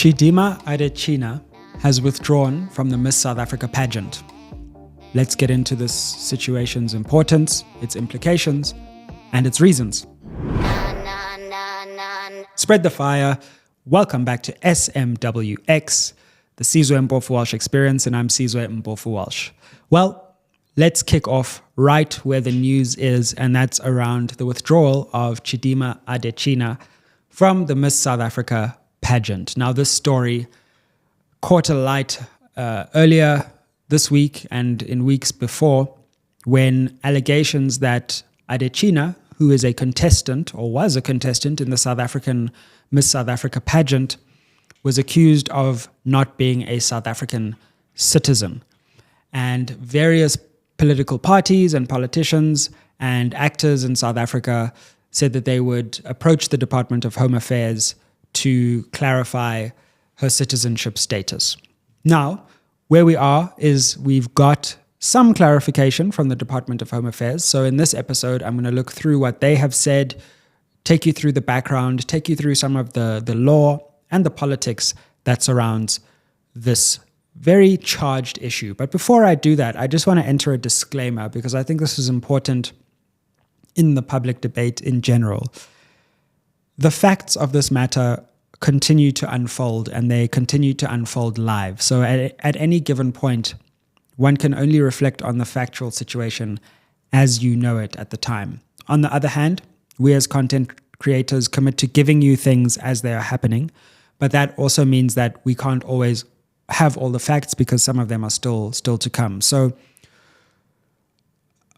Chidimma Adetshina has withdrawn from the Miss South Africa pageant. Let's get into this situation's importance, its implications, and its reasons. Spread the fire. Welcome back to SMWX, the Mpofu-Walsh experience, and I'm Mpofu-Walsh. Well, let's kick off right where the news is, and that's around the withdrawal of Chidimma Adetshina from the Miss South Africa pageant. Now, this story caught a light earlier this week and in weeks before when allegations that Adetshina, who is a contestant or was a contestant in the South African Miss South Africa pageant, was accused of not being a South African citizen. And various political parties and politicians and actors in South Africa said that they would approach the Department of Home Affairs to clarify her citizenship status. Now, where we are is we've got some clarification from the Department of Home Affairs. So in this episode, I'm going to look through what they have said, take you through the background, take you through some of the law and the politics that surrounds this very charged issue. But before I do that, I just want to enter a disclaimer because I think this is important in the public debate in general. The facts of this matter continue to unfold, and they continue to unfold live. So at any given point, one can only reflect on the factual situation as you know it at the time. On the other hand, we as content creators commit to giving you things as they are happening, but that also means that we can't always have all the facts because some of them are still to come. So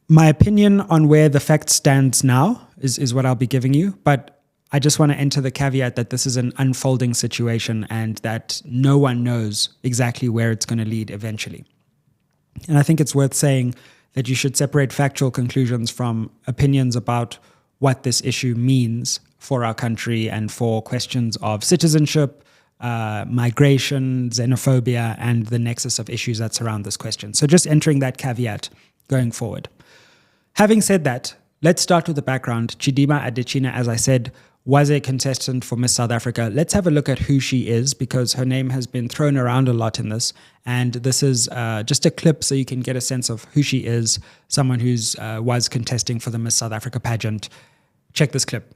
my opinion on where the fact stands now is what I'll be giving you, but I just want to enter the caveat that this is an unfolding situation and that no one knows exactly where it's going to lead eventually. And I think it's worth saying that you should separate factual conclusions from opinions about what this issue means for our country and for questions of citizenship, migration, xenophobia, and the nexus of issues that surround this question. So just entering that caveat going forward. Having said that, let's start with the background. Chidimma Adetshina, as I said, was a contestant for Miss South Africa. Let's have a look at who she is because her name has been thrown around a lot in this. And this is just a clip so you can get a sense of who she is, someone who's was contesting for the Miss South Africa pageant. Check this clip.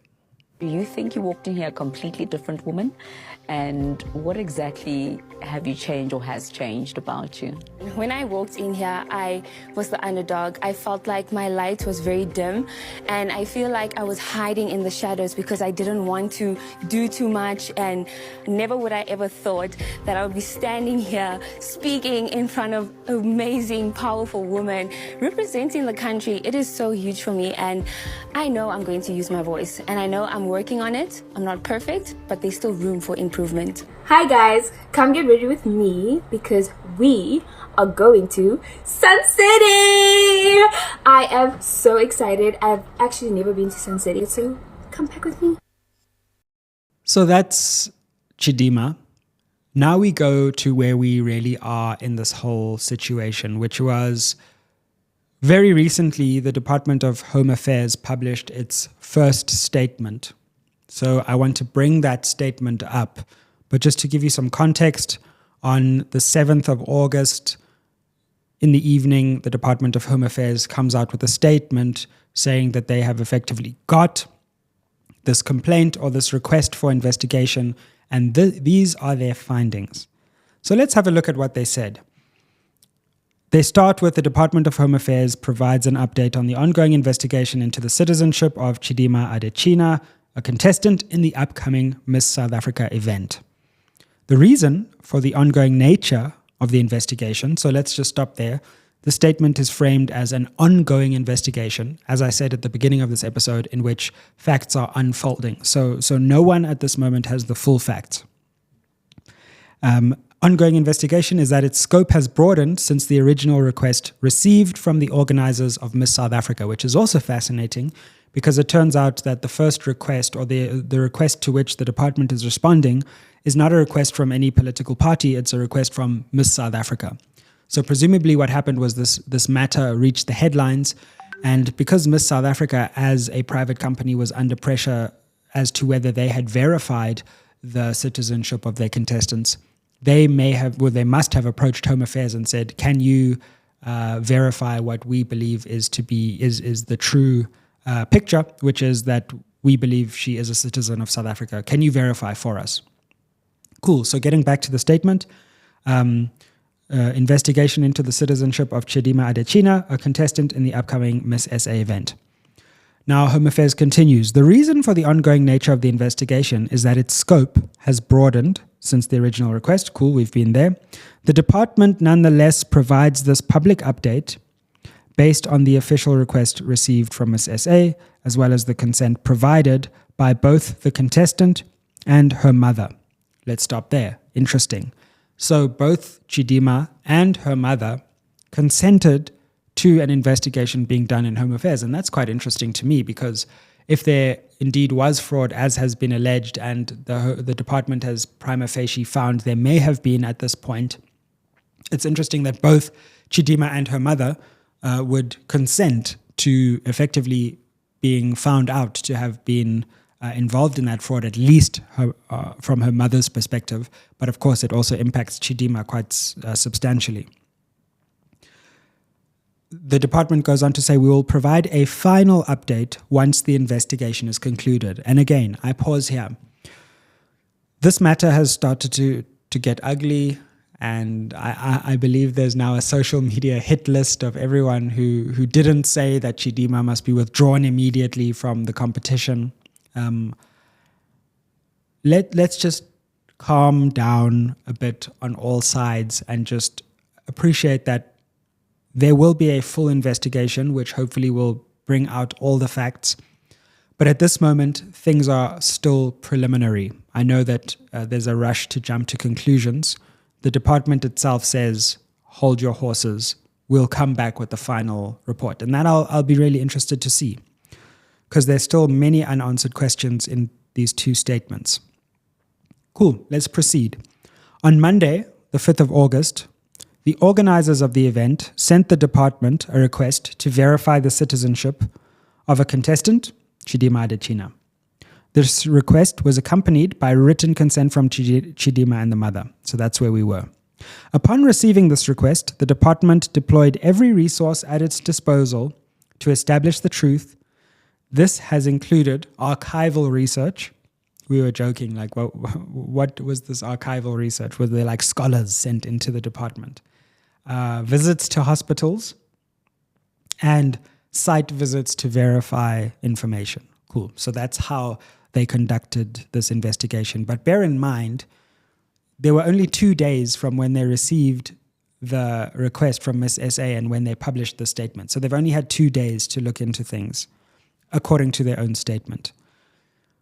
Do you think you walked in here a completely different woman? And what exactly have you changed or has changed about you? When I walked in here, I was the underdog. I felt like my light was very dim, and I feel like I was hiding in the shadows because I didn't want to do too much, and never would I ever thought that I would be standing here speaking in front of amazing, powerful women, representing the country. It is so huge for me, and I know I'm going to use my voice, and I know I'm working on it. I'm not perfect, but there's still room for improvement. Hi guys, come get ready with me because we are going to Sun City! I am so excited. I've actually never been to Sun City, so come back with me. So that's Chidimma. Now we go to where we really are in this whole situation, which was very recently the Department of Home Affairs published its first statement. So I want to bring that statement up. But just to give you some context, on the 7th of August, in the evening, the Department of Home Affairs comes out with a statement saying that they have effectively got this complaint or this request for investigation, and these are their findings. So let's have a look at what they said. They start with the Department of Home Affairs provides an update on the ongoing investigation into the citizenship of Chidimma Adetshina, a contestant in the upcoming Miss South Africa event. The reason for the ongoing nature of the investigation, so let's just stop there. The statement is framed as an ongoing investigation, as I said at the beginning of this episode, in which facts are unfolding. So no one at this moment has the full facts. Ongoing investigation is that its scope has broadened since the original request received from the organizers of Miss South Africa, which is also fascinating because it turns out that the first request or the request to which the department is responding is not a request from any political party, it's a request from Miss South Africa. So presumably what happened was this matter reached the headlines, and because Miss South Africa as a private company was under pressure as to whether they had verified the citizenship of their contestants, they must have approached Home Affairs and said, can you verify what we believe is the true picture, which is that we believe she is a citizen of South Africa. Can you verify for us? Cool. So getting back to the statement, investigation into the citizenship of Chidimma Adetshina, a contestant in the upcoming Miss SA event. Now, Home Affairs continues. The reason for the ongoing nature of the investigation is that its scope has broadened since the original request. Cool, we've been there. The department nonetheless provides this public update based on the official request received from Miss SA, as well as the consent provided by both the contestant and her mother. Let's stop there. Interesting. So both Chidimma and her mother consented to an investigation being done in Home Affairs. And that's quite interesting to me, because if there indeed was fraud, as has been alleged, and the department has prima facie found there may have been at this point, it's interesting that both Chidimma and her mother would consent to effectively being found out to have been involved in that fraud, at least from her mother's perspective. But of course, it also impacts Chidimma quite substantially. The department goes on to say, we will provide a final update once the investigation is concluded. And again, I pause here. This matter has started to get ugly, and I believe there's now a social media hit list of everyone who didn't say that Chidimma must be withdrawn immediately from the competition. Let's just calm down a bit on all sides and just appreciate that there will be a full investigation, which hopefully will bring out all the facts. But at this moment, things are still preliminary. I know that there's a rush to jump to conclusions. The department itself says, hold your horses. We'll come back with the final report. And that I'll be really interested to see, because there's still many unanswered questions in these two statements. Cool, let's proceed. On Monday, the 5th of August, the organizers of the event sent the department a request to verify the citizenship of a contestant, Chidimma Adetshina. This request was accompanied by written consent from Chidimma and the mother. So that's where we were. Upon receiving this request, the department deployed every resource at its disposal to establish the truth. This has included archival research. We were joking, like, well, what was this archival research? Were there like scholars sent into the department? Visits to hospitals and site visits to verify information. Cool. So that's how they conducted this investigation. But bear in mind, there were only 2 days from when they received the request from Miss SA and when they published the statement. So they've only had 2 days to look into things, according to their own statement.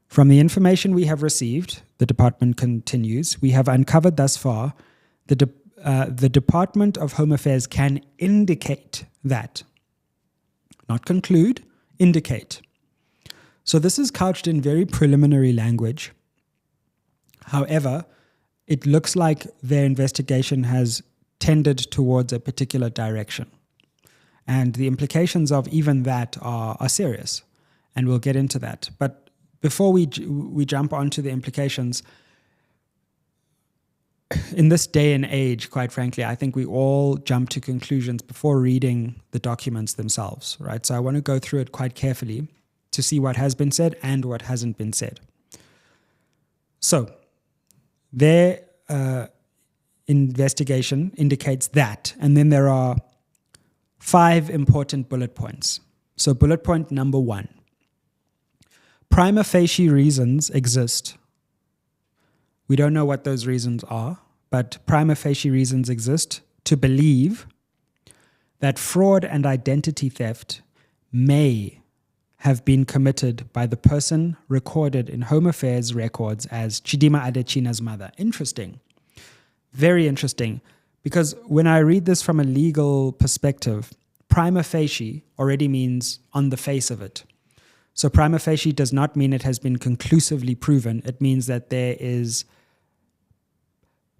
From the information we have received, the department continues, we have uncovered thus far the Department of Home Affairs can indicate that, not conclude, indicate. So this is couched in very preliminary language. However, it looks like their investigation has tended towards a particular direction. And the implications of even that are serious. And we'll get into that. But before we jump onto the implications, in this day and age, quite frankly, I think we all jump to conclusions before reading the documents themselves, right? So I want to go through it quite carefully to see what has been said and what hasn't been said. So their investigation indicates that, and then there are 5 important bullet points. So bullet point number 1, prima facie reasons exist. We don't know what those reasons are, but prima facie reasons exist to believe that fraud and identity theft may have been committed by the person recorded in Home Affairs records as Chidimma Adetshina's mother. Interesting. Very interesting. Because when I read this from a legal perspective, prima facie already means on the face of it. So prima facie does not mean it has been conclusively proven. It means that there is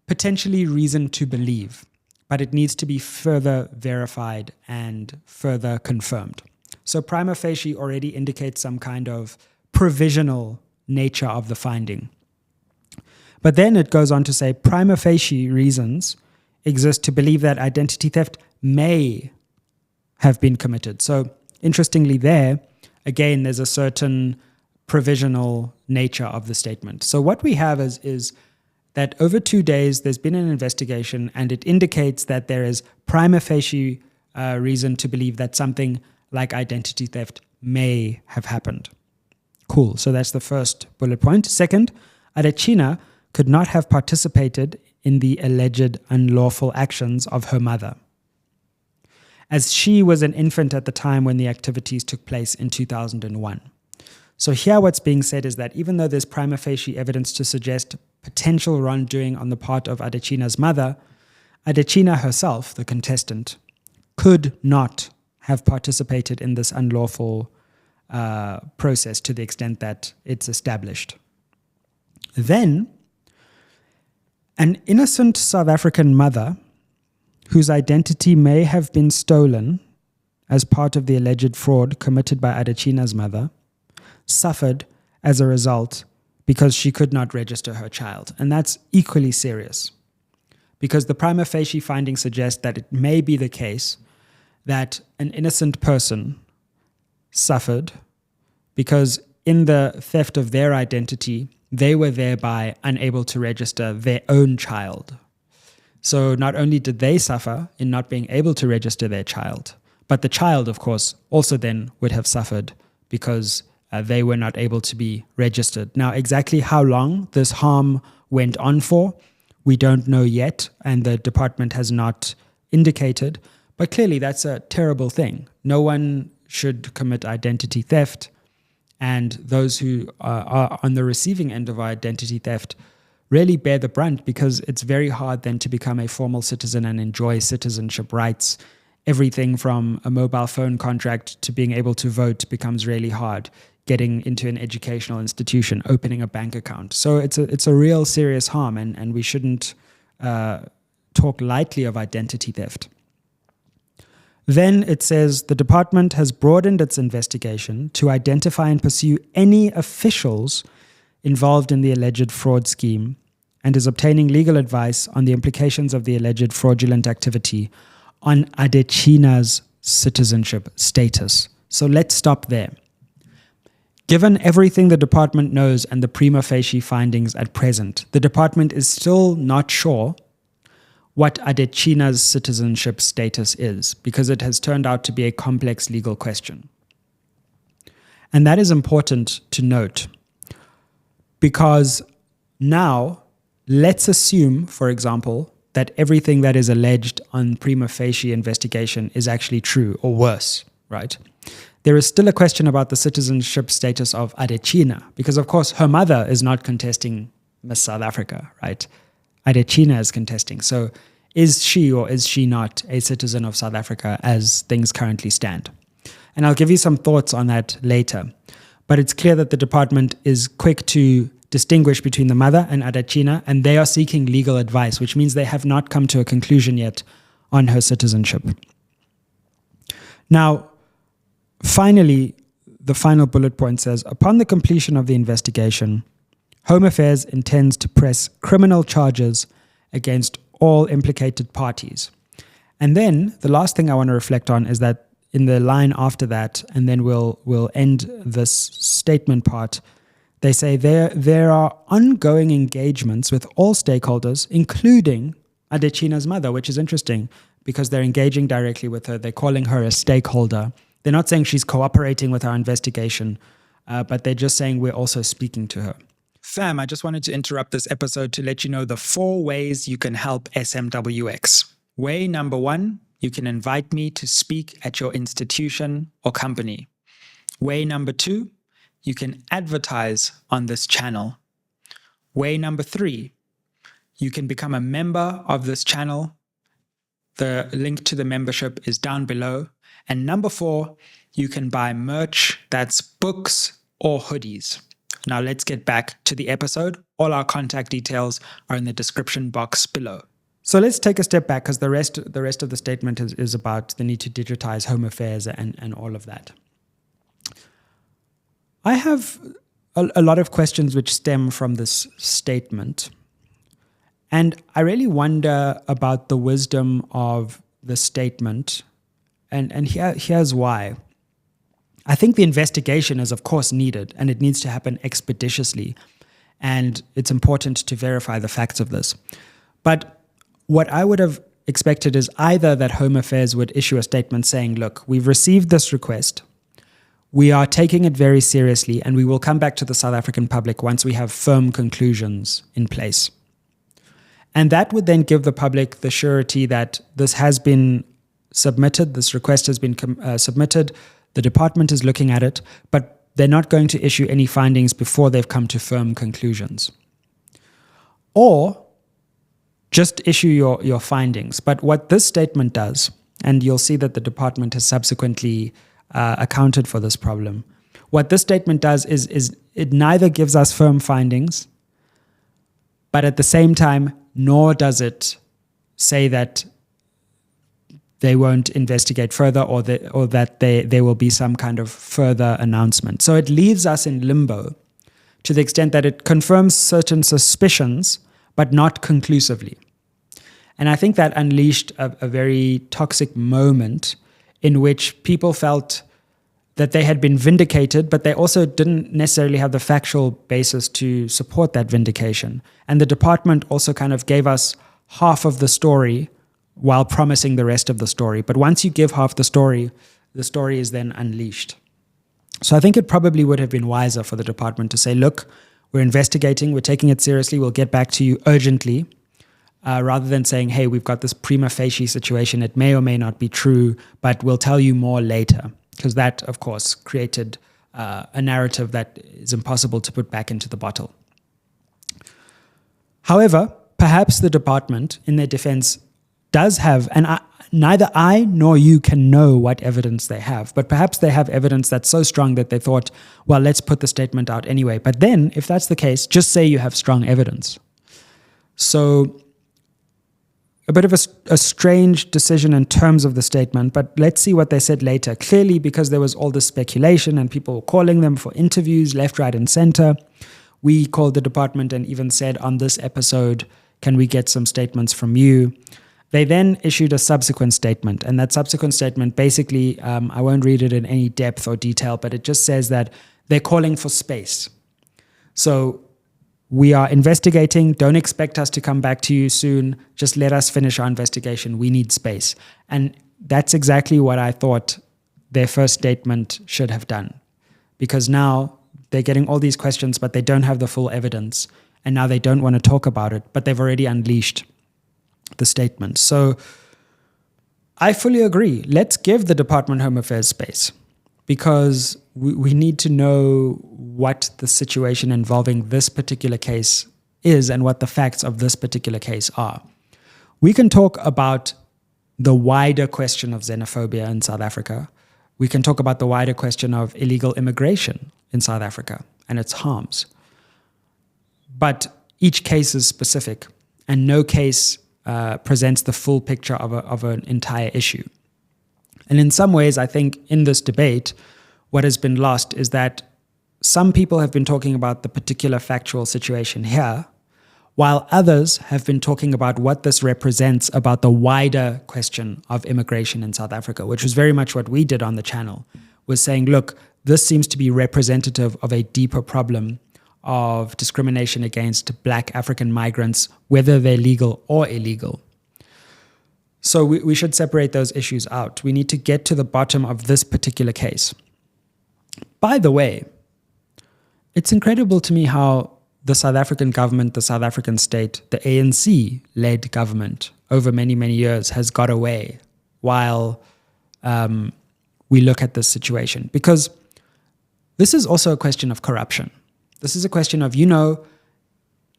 potentially reason to believe, but it needs to be further verified and further confirmed. So prima facie already indicates some kind of provisional nature of the finding. But then it goes on to say prima facie reasons exist to believe that identity theft may have been committed. So interestingly there, again, there's a certain provisional nature of the statement. So what we have is that over 2 days, there's been an investigation and it indicates that there is prima facie reason to believe that something like identity theft may have happened. Cool. So that's the first bullet point. Second, Adetshina could not have participated in the alleged unlawful actions of her mother, as she was an infant at the time when the activities took place in 2001. So here what's being said is that even though there's prima facie evidence to suggest potential wrongdoing on the part of Adetshina's mother, Adetshina herself, the contestant, could not have participated in this unlawful process to the extent that it's established. Then, an innocent South African mother whose identity may have been stolen as part of the alleged fraud committed by Adetshina's mother suffered as a result because she could not register her child. And that's equally serious, because the prima facie findings suggest that it may be the case that an innocent person suffered because in the theft of their identity, they were thereby unable to register their own child. So not only did they suffer in not being able to register their child, but the child, of course, also then would have suffered because they were not able to be registered. Now, exactly how long this harm went on for, we don't know yet, and the department has not indicated, but clearly that's a terrible thing. No one should commit identity theft, and those who are on the receiving end of identity theft really bear the brunt, because it's very hard then to become a formal citizen and enjoy citizenship rights. Everything from a mobile phone contract to being able to vote becomes really hard. Getting into an educational institution, opening a bank account. So it's a real serious harm, and we shouldn't talk lightly of identity theft. Then it says the department has broadened its investigation to identify and pursue any officials involved in the alleged fraud scheme and is obtaining legal advice on the implications of the alleged fraudulent activity on Adetshina's citizenship status. So let's stop there. Given everything the department knows and the prima facie findings at present, the department is still not sure what Adetshina's citizenship status is, because it has turned out to be a complex legal question. And that is important to note, because now let's assume, for example, that everything that is alleged on prima facie investigation is actually true, or worse, right? There is still a question about the citizenship status of Adetshina, because of course her mother is not contesting Miss South Africa, right? Adetshina is contesting. So is she or is she not a citizen of South Africa as things currently stand? And I'll give you some thoughts on that later. But it's clear that the department is quick to distinguish between the mother and Adetshina, and they are seeking legal advice, which means they have not come to a conclusion yet on her citizenship. Now, finally, the final bullet point says, upon the completion of the investigation, Home Affairs intends to press criminal charges against all implicated parties. And then the last thing I want to reflect on is that in the line after that, and then we'll end this statement part, they say there are ongoing engagements with all stakeholders, including Adetshina's mother, which is interesting because they're engaging directly with her. They're calling her a stakeholder. They're not saying she's cooperating with our investigation, but they're just saying we're also speaking to her. Fam, I just wanted to interrupt this episode to let you know the 4 ways you can help SMWX. Way number 1, you can invite me to speak at your institution or company. Way number 2, you can advertise on this channel. Way number 3, you can become a member of this channel. The link to the membership is down below. And number 4, you can buy merch, that's books or hoodies. Now let's get back to the episode. All our contact details are in the description box below. So let's take a step back, because the rest of the statement is about the need to digitize Home Affairs and all of that. I have a lot of questions which stem from this statement. And I really wonder about the wisdom of the statement. And here's why. I think the investigation is, of course, needed, and it needs to happen expeditiously. And it's important to verify the facts of this. But what I would have expected is either that Home Affairs would issue a statement saying, look, we've received this request. We are taking it very seriously, and we will come back to the South African public once we have firm conclusions in place. And that would then give the public the surety that this has been submitted, this request has been submitted, the department is looking at it, but they're not going to issue any findings before they've come to firm conclusions. Or just issue your findings. But what this statement does, and you'll see that the department has subsequently accounted for this problem, what this statement does is it neither gives us firm findings, but at the same time, nor does it say that they won't investigate further or that there will be some kind of further announcement. So it leaves us in limbo to the extent that it confirms certain suspicions, but not conclusively. And I think that unleashed a very toxic moment in which people felt that they had been vindicated, but they also didn't necessarily have the factual basis to support that vindication. And the department also kind of gave us half of the story while promising the rest of the story. But once you give half the story is then unleashed. So I think it probably would have been wiser for the department to say, look, we're investigating, we're taking it seriously, we'll get back to you urgently, rather than saying, hey, we've got this prima facie situation, it may or may not be true, but we'll tell you more later. Because that, of course, created a narrative that is impossible to put back into the bottle. However, perhaps the department, in their defense, does have, and neither I nor you can know what evidence they have, but perhaps they have evidence that's so strong that they thought, well, let's put the statement out anyway. But then, if that's the case, just say you have strong evidence. So a bit of a strange decision in terms of the statement, but let's see what they said later. Clearly, because there was all this speculation and people were calling them for interviews left, right, and center, we called the department and even said on this episode, can we get some statements from you? They then issued a subsequent statement, and that subsequent statement basically, I won't read it in any depth or detail, but it just says that they're calling for space. So we are investigating. Don't expect us to come back to you soon. Just let us finish our investigation. We need space. And that's exactly what I thought their first statement should have done. Because now they're getting all these questions, but they don't have the full evidence. And now they don't want to talk about it, but they've already unleashed the statement. So I fully agree. Let's give the Department of Home Affairs space, because we need to know what the situation involving this particular case is and what the facts of this particular case are. We can talk about the wider question of xenophobia in South Africa. We can talk about the wider question of illegal immigration in South Africa and its harms. But each case is specific, and no case presents the full picture of an entire issue. And in some ways, I think in this debate, what has been lost is that some people have been talking about the particular factual situation here, while others have been talking about what this represents about the wider question of immigration in South Africa, which was very much what we did on the channel, was saying, look, this seems to be representative of a deeper problem of discrimination against Black African migrants, whether they're legal or illegal. So we should separate those issues out. We need to get to the bottom of this particular case. By the way, it's incredible to me how the South African government, the South African state, the ANC-led government over many, many years has got away while we look at this situation. Because this is also a question of corruption. This is a question of,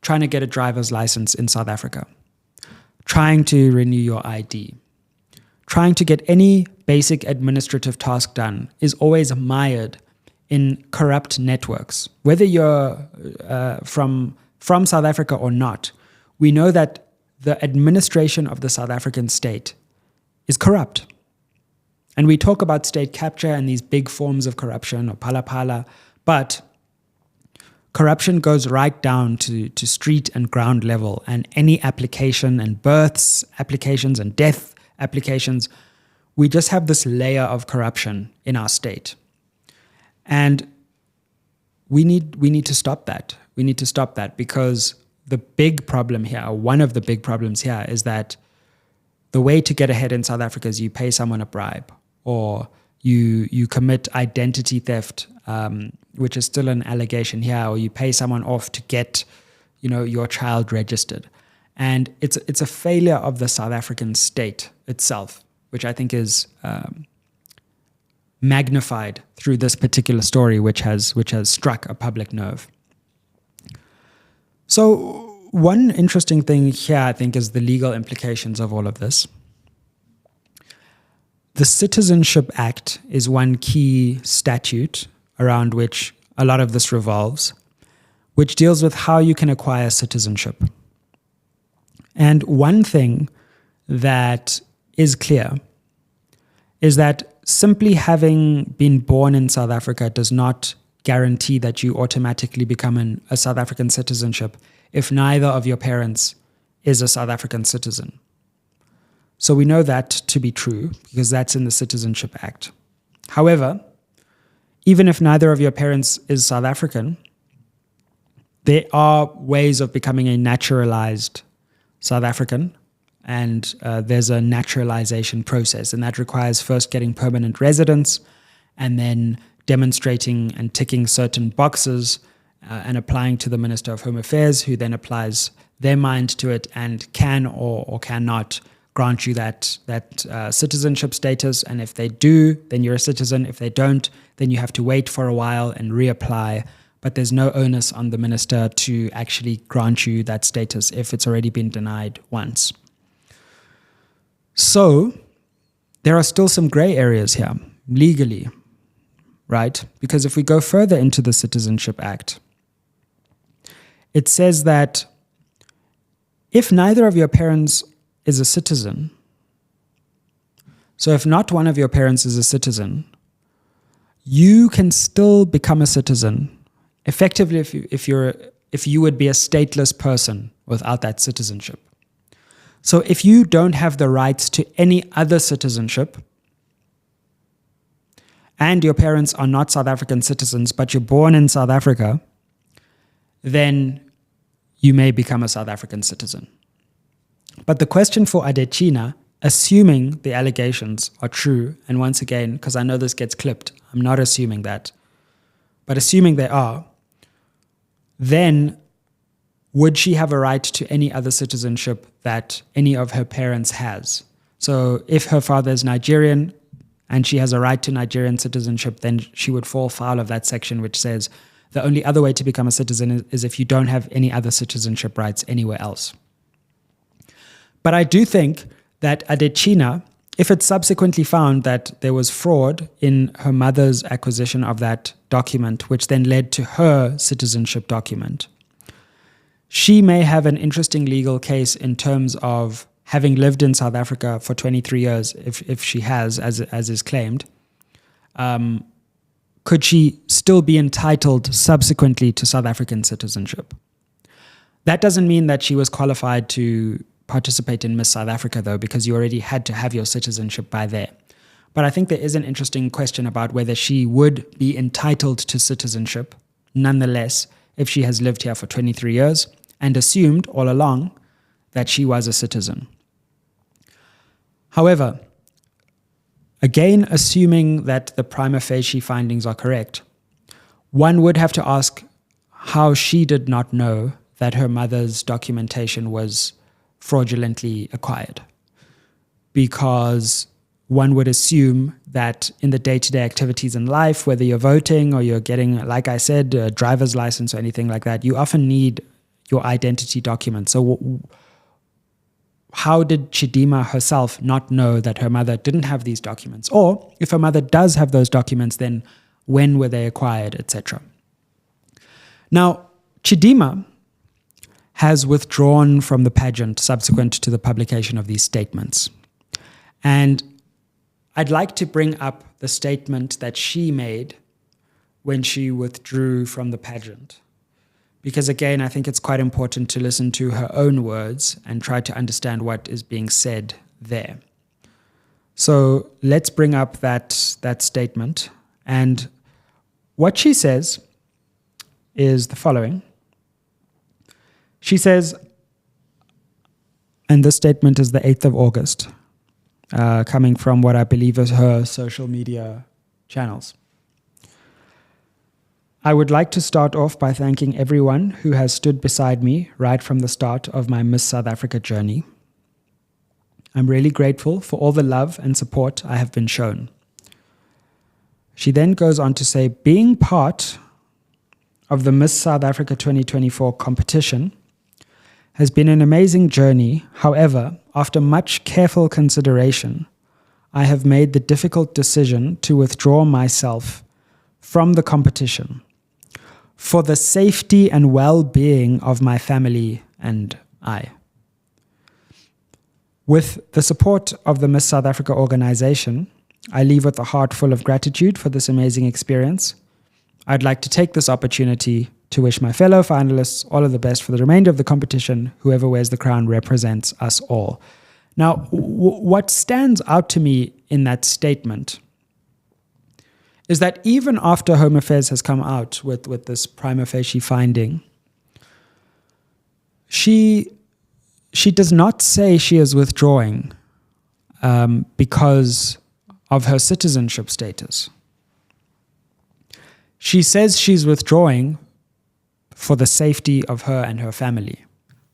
trying to get a driver's license in South Africa, trying to renew your ID, trying to get any basic administrative task done is always mired in corrupt networks. Whether you're from South Africa or not, we know that the administration of the South African state is corrupt. And we talk about state capture and these big forms of corruption or pala, but corruption goes right down to street and ground level, and any application and births applications and death applications, we just have this layer of corruption in our state. And we need to stop that. We need to stop that, because the big problem here, or one of the big problems here, is that the way to get ahead in South Africa is you pay someone a bribe, or you commit identity theft, which is still an allegation here, or you pay someone off to get, your child registered. And it's a failure of the South African state itself, which I think is magnified through this particular story, which has struck a public nerve. So one interesting thing here, I think, is the legal implications of all of this. The Citizenship Act is one key statute around which a lot of this revolves, which deals with how you can acquire citizenship. And one thing that is clear is that simply having been born in South Africa does not guarantee that you automatically become a South African citizenship if neither of your parents is a South African citizen. So we know that to be true because that's in the Citizenship Act. However, even if neither of your parents is South African, there are ways of becoming a naturalized South African, and there's a naturalization process, and that requires first getting permanent residence and then demonstrating and ticking certain boxes and applying to the Minister of Home Affairs, who then applies their mind to it and can or cannot grant you that citizenship status. And if they do, then you're a citizen. If they don't, then you have to wait for a while and reapply. But there's no onus on the minister to actually grant you that status if it's already been denied once. So there are still some gray areas here, legally, right? Because if we go further into the Citizenship Act, it says that if neither of your parents is a citizen, so if not one of your parents is a citizen, you can still become a citizen effectively if you would be a stateless person without that citizenship. So if you don't have the rights to any other citizenship, and your parents are not South African citizens, but you're born in South Africa, then you may become a South African citizen. But the question for Adetshina, assuming the allegations are true, and once again, because I know this gets clipped, I'm not assuming that, but assuming they are, then would she have a right to any other citizenship that any of her parents has? So if her father is Nigerian and she has a right to Nigerian citizenship, then she would fall foul of that section which says the only other way to become a citizen is if you don't have any other citizenship rights anywhere else. But I do think that Adetshina, if it's subsequently found that there was fraud in her mother's acquisition of that document, which then led to her citizenship document, she may have an interesting legal case in terms of having lived in South Africa for 23 years, if she has, as is claimed. Could she still be entitled subsequently to South African citizenship? That doesn't mean that she was qualified to participate in Miss South Africa, though, because you already had to have your citizenship by there. But I think there is an interesting question about whether she would be entitled to citizenship, nonetheless, if she has lived here for 23 years and assumed all along that she was a citizen. However, again, assuming that the prima facie findings are correct, one would have to ask how she did not know that her mother's documentation was fraudulently acquired. Because one would assume that in the day-to-day activities in life, whether you're voting or you're getting, like I said, a driver's license or anything like that, you often need your identity document. So how did Chidimma herself not know that her mother didn't have these documents? Or if her mother does have those documents, then when were they acquired, etc.? Now, Chidimma has withdrawn from the pageant subsequent to the publication of these statements. And I'd like to bring up the statement that she made when she withdrew from the pageant. because again, I think it's quite important to listen to her own words and try to understand what is being said there. So let's bring up that statement. And what she says is the following. She says, and this statement is the 8th of August, coming from what I believe is her social media channels. I would like to start off by thanking everyone who has stood beside me right from the start of my Miss South Africa journey. I'm really grateful for all the love and support I have been shown. She then goes on to say, being part of the Miss South Africa 2024 competition has been an amazing journey. However, after much careful consideration, I have made the difficult decision to withdraw myself from the competition for the safety and well-being of my family and I. With the support of the Miss South Africa organization, I leave with a heart full of gratitude for this amazing experience. I'd like to take this opportunity to wish my fellow finalists all of the best for the remainder of the competition. Whoever wears the crown represents us all. Now, what stands out to me in that statement is that even after Home Affairs has come out with this prima facie finding, she does not say she is withdrawing because of her citizenship status. She says she's withdrawing for the safety of her and her family.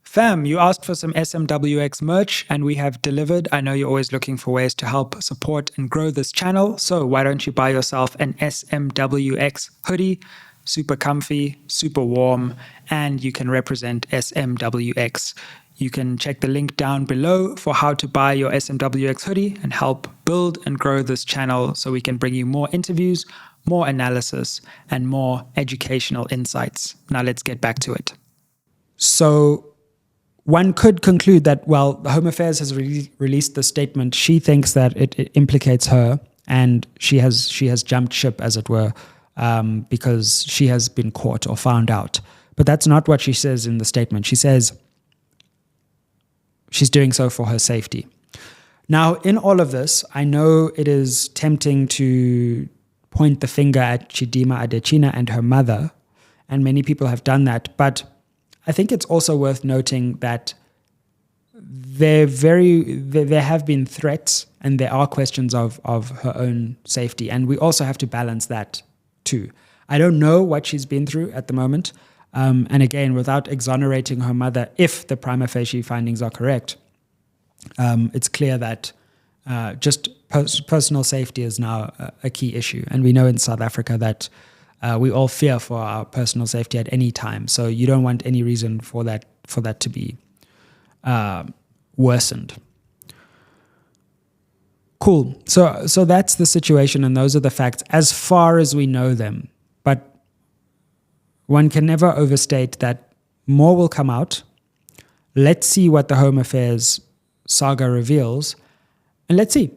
Fam, you asked for some SMWX merch and we have delivered. I know you're always looking for ways to help support and grow this channel, so why don't you buy yourself an SMWX hoodie? Super comfy, super warm, and you can represent SMWX. You can check the link down below for how to buy your SMWX hoodie and help build and grow this channel so we can bring you more interviews, more analysis, and more educational insights. Now let's get back to it. So one could conclude that, well, the Home Affairs has released the statement. She thinks that it implicates her, and she has jumped ship, as it were, because she has been caught or found out. But that's not what she says in the statement. She says she's doing so for her safety. Now, in all of this, I know it is tempting to point the finger at Chidimma Adetshina and her mother, and many people have done that, but I think it's also worth noting that there have been threats and there are questions of her own safety, and we also have to balance that too. I don't know what she's been through at the moment, and again, without exonerating her mother, if the prima facie findings are correct, it's clear that just personal safety is now a key issue. And we know in South Africa that we all fear for our personal safety at any time. So you don't want any reason for that to be worsened. Cool. So that's the situation, and those are the facts as far as we know them. But one can never overstate that more will come out. Let's see what the Home Affairs saga reveals, and let's see.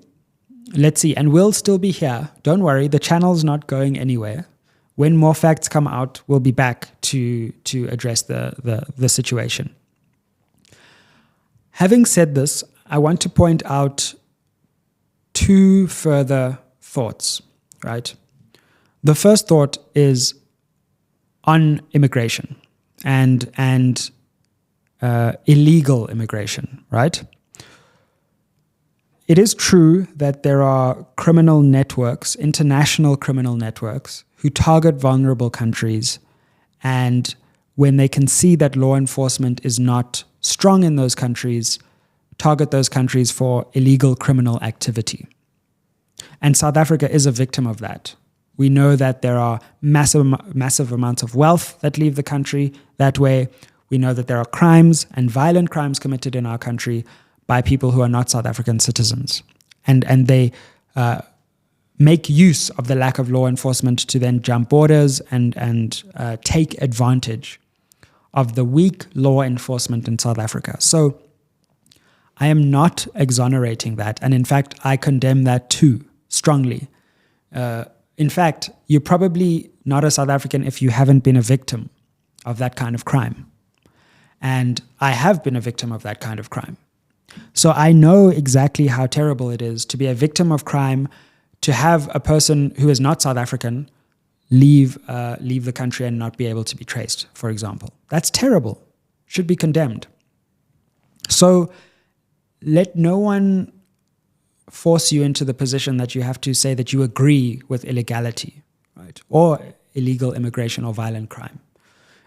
And we'll still be here. Don't worry, the channel's not going anywhere. When more facts come out, we'll be back to address the situation. Having said this, I want to point out two further thoughts, right? The first thought is on immigration and illegal immigration, right? It is true that there are criminal networks, international criminal networks, who target vulnerable countries, and when they can see that law enforcement is not strong in those countries, target those countries for illegal criminal activity. And South Africa is a victim of that. We know that there are massive amounts of wealth that leave the country that way. We know that there are crimes and violent crimes committed in our country by people who are not South African citizens. And they make use of the lack of law enforcement to then jump borders and take advantage of the weak law enforcement in South Africa. So I am not exonerating that. And in fact, I condemn that too, strongly. In fact, you're probably not a South African if you haven't been a victim of that kind of crime. And I have been a victim of that kind of crime. So I know exactly how terrible it is to be a victim of crime, to have a person who is not South African leave the country and not be able to be traced, for example. That's terrible. Should be condemned. So let no one force you into the position that you have to say that you agree with illegality, right? Or illegal immigration or violent crime.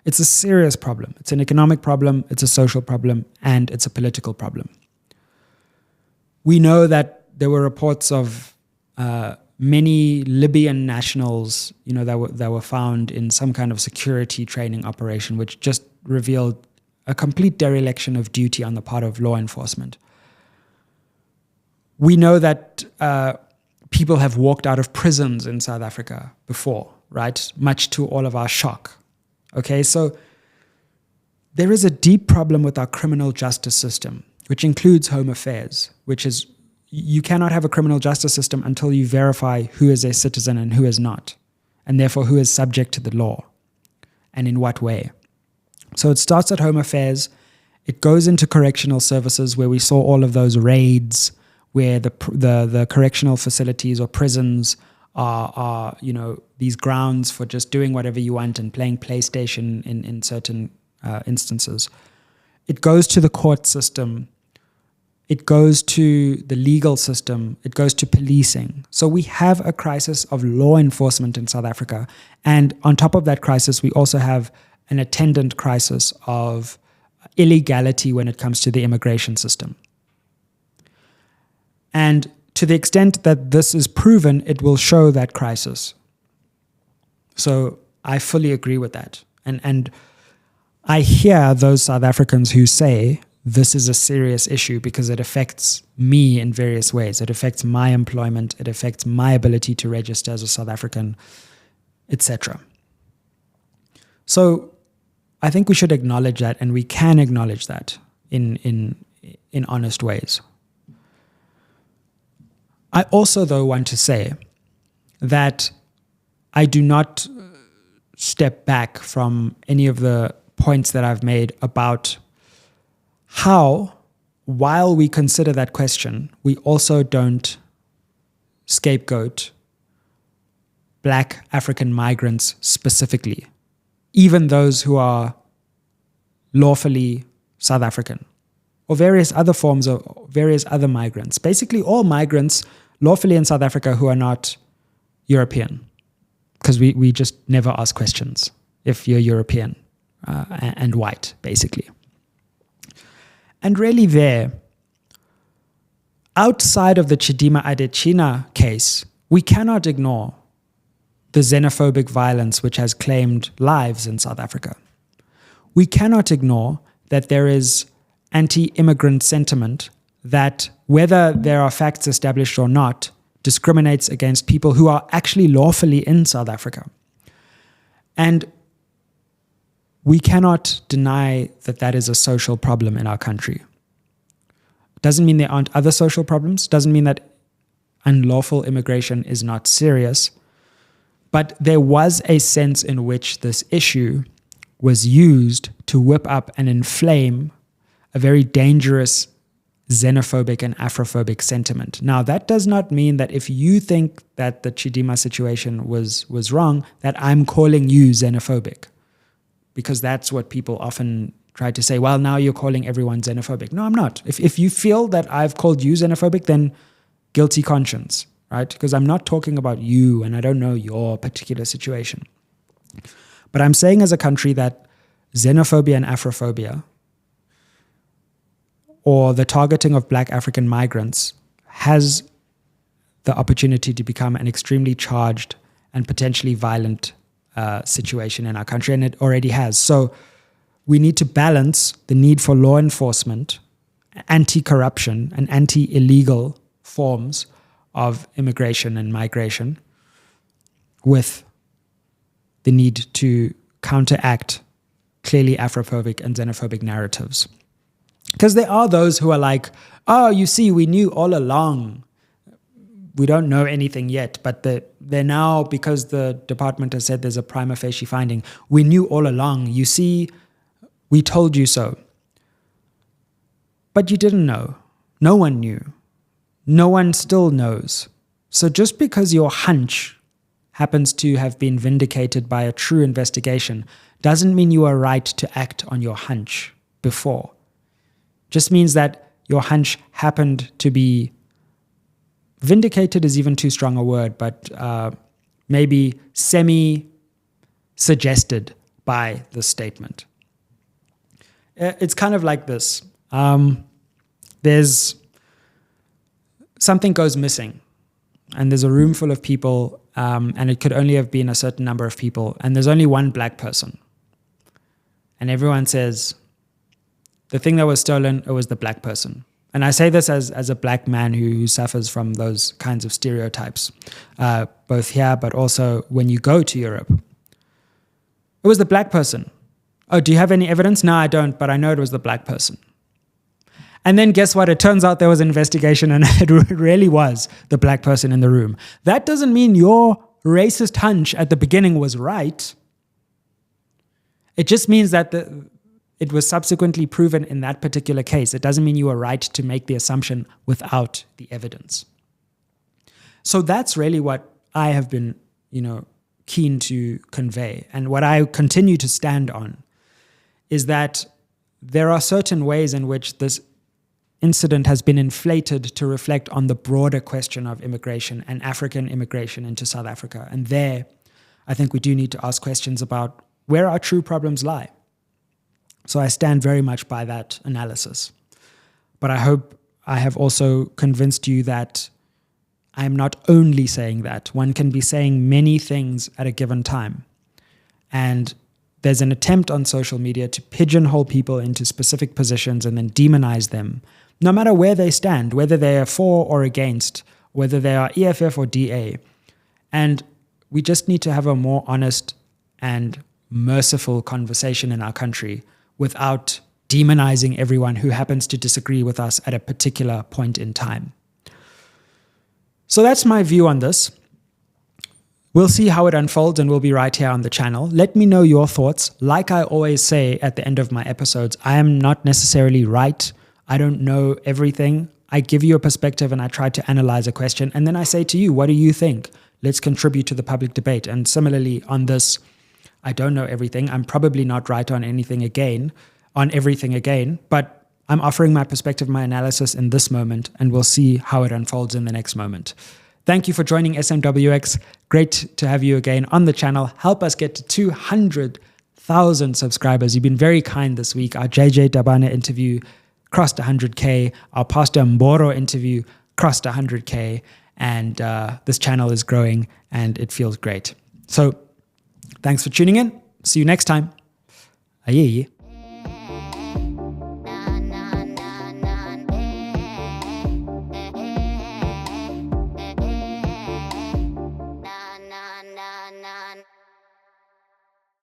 It's a serious problem. It's an economic problem, it's a social problem, and it's a political problem. We know that there were reports of many Libyan nationals, that were found in some kind of security training operation, which just revealed a complete dereliction of duty on the part of law enforcement. We know that people have walked out of prisons in South Africa before, right? Much to all of our shock. Okay, so there is a deep problem with our criminal justice system, which includes home affairs, which is you cannot have a criminal justice system until you verify who is a citizen and who is not, and therefore who is subject to the law and in what way. So it starts at home affairs. It goes into correctional services, where we saw all of those raids where the correctional facilities or prisons are these grounds for just doing whatever you want and playing PlayStation in certain instances. It goes to the court system. It goes to the legal system. It goes to policing. So we have a crisis of law enforcement in South Africa. And on top of that crisis, we also have an attendant crisis of illegality when it comes to the immigration system. And to the extent that this is proven, it will show that crisis. So I fully agree with that. And I hear those South Africans who say this is a serious issue because it affects me in various ways. It affects my employment. It affects my ability to register as a South African, etc. So I think we should acknowledge that, and we can acknowledge that in honest ways. I also, though, want to say that I do not step back from any of the points that I've made about how, while we consider that question, we also don't scapegoat Black African migrants specifically, even those who are lawfully South African, or various other forms of various other migrants. Basically, all migrants lawfully in South Africa who are not European, because we just never ask questions if you're European and white, basically. And really there, outside of the Chidimma Adetshina case, we cannot ignore the xenophobic violence which has claimed lives in South Africa. We cannot ignore that there is anti-immigrant sentiment that, whether there are facts established or not, discriminates against people who are actually lawfully in South Africa. And we cannot deny that that is a social problem in our country. Doesn't mean there aren't other social problems, doesn't mean that unlawful immigration is not serious, but there was a sense in which this issue was used to whip up and inflame a very dangerous xenophobic and Afrophobic sentiment. Now, that does not mean that if you think that the Chidimma situation was wrong, that I'm calling you xenophobic, because that's what people often try to say. Well, now you're calling everyone xenophobic. No, I'm not. If you feel that I've called you xenophobic, then guilty conscience, right? Because I'm not talking about you and I don't know your particular situation. But I'm saying as a country that xenophobia and Afrophobia, or the targeting of Black African migrants, has the opportunity to become an extremely charged and potentially violent situation in our country, and it already has. So we need to balance the need for law enforcement, anti-corruption, and anti-illegal forms of immigration and migration with the need to counteract clearly Afrophobic and xenophobic narratives. Because there are those who are like, oh, you see, we knew all along we don't know anything yet, but they're now, because the department has said there's a prima facie finding, we knew all along. You see, we told you so. But you didn't know. No one knew. No one still knows. So just because your hunch happens to have been vindicated by a true investigation doesn't mean you are right to act on your hunch before. Just means that your hunch happened to be vindicated is even too strong a word, but maybe semi-suggested by the statement. It's kind of like this. There's something goes missing, and there's a room full of people, and it could only have been a certain number of people, and there's only one black person. And everyone says, the thing that was stolen, it was the black person. And I say this as a black man who suffers from those kinds of stereotypes, both here, but also when you go to Europe. It was the black person. Oh, do you have any evidence? No, I don't, but I know it was the black person. And then guess what? It turns out there was an investigation and it really was the black person in the room. That doesn't mean your racist hunch at the beginning was right. It just means that it was subsequently proven in that particular case. It doesn't mean you were right to make the assumption without the evidence. So that's really what I have been, keen to convey. And what I continue to stand on is that there are certain ways in which this incident has been inflated to reflect on the broader question of immigration and African immigration into South Africa. And there, I think we do need to ask questions about where our true problems lie. So I stand very much by that analysis. But I hope I have also convinced you that I'm not only saying that. One can be saying many things at a given time. And there's an attempt on social media to pigeonhole people into specific positions and then demonize them, no matter where they stand, whether they are for or against, whether they are EFF or DA. And we just need to have a more honest and merciful conversation in our country without demonizing everyone who happens to disagree with us at a particular point in time. So that's my view on this. We'll see how it unfolds, and we'll be right here on the channel. Let me know your thoughts. Like I always say at the end of my episodes, I am not necessarily right. I don't know everything. I give you a perspective and I try to analyze a question. And then I say to you, what do you think? Let's contribute to the public debate. And similarly on this, I don't know everything. I'm probably not right on everything again, but I'm offering my perspective, my analysis in this moment, and we'll see how it unfolds in the next moment. Thank you for joining SMWX. Great to have you again on the channel. Help us get to 200,000 subscribers. You've been very kind this week. Our JJ Dabane interview crossed 100K. Our Pastor Mboro interview crossed 100K. And this channel is growing and it feels great. So thanks for tuning in. See you next time. Aye.